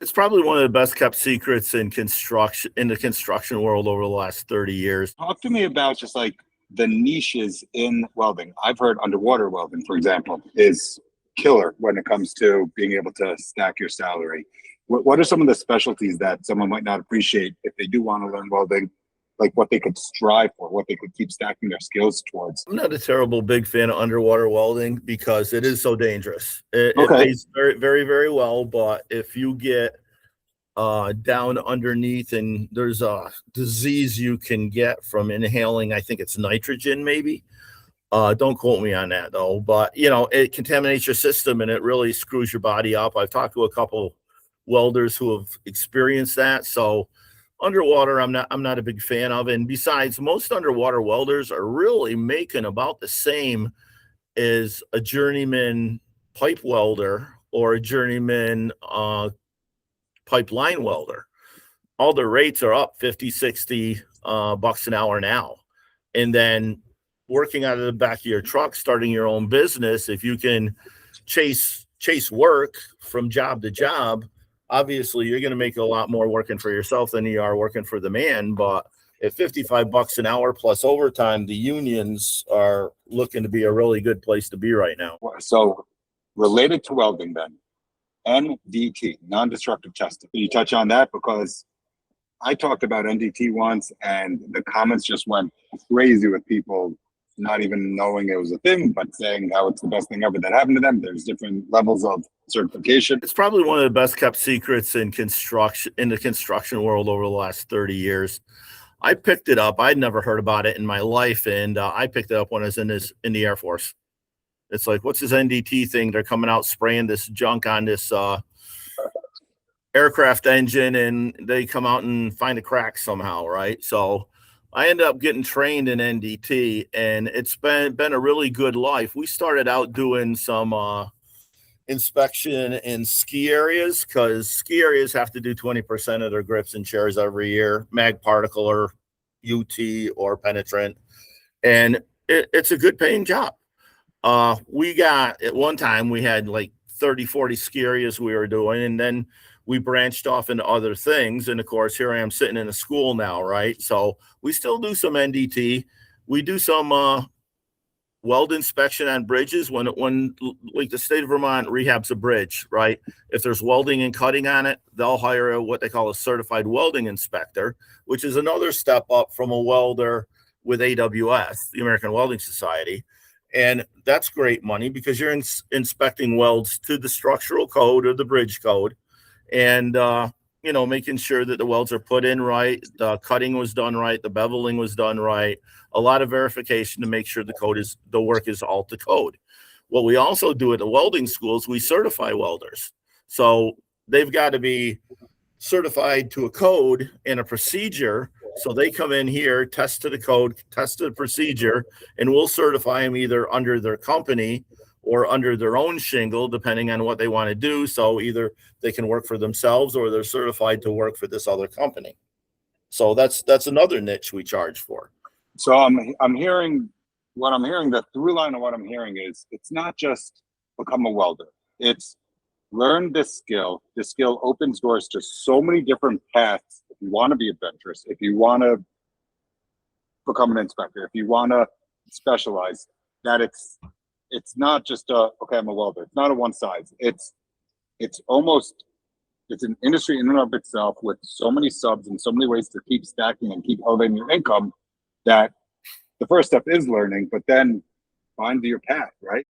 It's probably one of the best kept secrets in the construction world over the last 30 years. Talk to me about just like the niches in welding. I've heard underwater welding, for example, is killer when it comes to being able to stack your salary. What are some of the specialties that someone might not appreciate if they do want to learn welding, like what they could strive for, what they could keep stacking their skills towards? I'm not a terrible big fan of underwater welding because it is so dangerous. It Okay. pays very, very, very well, but if you get down underneath and there's a disease you can get from inhaling, I think it's nitrogen, maybe. Don't quote me on that though, but it contaminates your system and it really screws your body up. I've talked to a couple welders who have experienced that. So underwater, I'm not a big fan of. And besides, most underwater welders are really making about the same as a journeyman pipe welder or a journeyman pipeline welder. All the rates are up 50, 60 bucks an hour now. And then working out of the back of your truck, starting your own business, if you can chase work from job to job, obviously you're going to make a lot more working for yourself than you are working for the man. But at 55 bucks an hour plus overtime, the unions are looking to be a really good place to be right now. So related to welding then, NDT, non-destructive testing. Can you touch on that? Because I talked about NDT once and the comments just went crazy with people not even knowing it was a thing, but saying how it's the best thing ever that happened to them. There's different levels of certification. It's probably one of the best kept secrets in the construction world over the last 30 years. I picked it up. I'd never heard about it in my life, and I picked it up when I was in the Air Force. It's like, what's this NDT thing? They're coming out spraying this junk on this aircraft engine, and they come out and find a crack somehow, right? So I ended up getting trained in NDT, and it's been a really good life. We started out doing some inspection in ski areas because ski areas have to do 20% of their grips and chairs every year, mag particle or UT or penetrant, and it's a good paying job. We got at one time we had like 30, 40 ski areas we were doing, and then we branched off into other things. And of course, here I am sitting in a school now, right? So we still do some NDT. We do some weld inspection on bridges when like the state of Vermont rehabs a bridge, right? If there's welding and cutting on it, they'll hire what they call a certified welding inspector, which is another step up from a welder with AWS, the American Welding Society. And that's great money because you're inspecting welds to the structural code or the bridge code, and making sure that the welds are put in right, the cutting was done right, the beveling was done right, a lot of verification to make sure the work is all to code. What we also do at the welding schools, we certify welders. So they've got to be certified to a code and a procedure. So they come in here, test to the code, test to the procedure, and we'll certify them either under their company or under their own shingle, depending on what they want to do. So either they can work for themselves or they're certified to work for this other company. So that's another niche we charge for. So I'm hearing the through line of what I'm hearing is it's not just become a welder. It's learn this skill. This skill opens doors to so many different paths. If you want to be adventurous, if you want to become an inspector, if you want to specialize, that it's not just okay, I'm a welder. It's not a one size. It's an industry in and of itself with so many subs and so many ways to keep stacking and keep elevating your income that the first step is learning, but then find your path, right?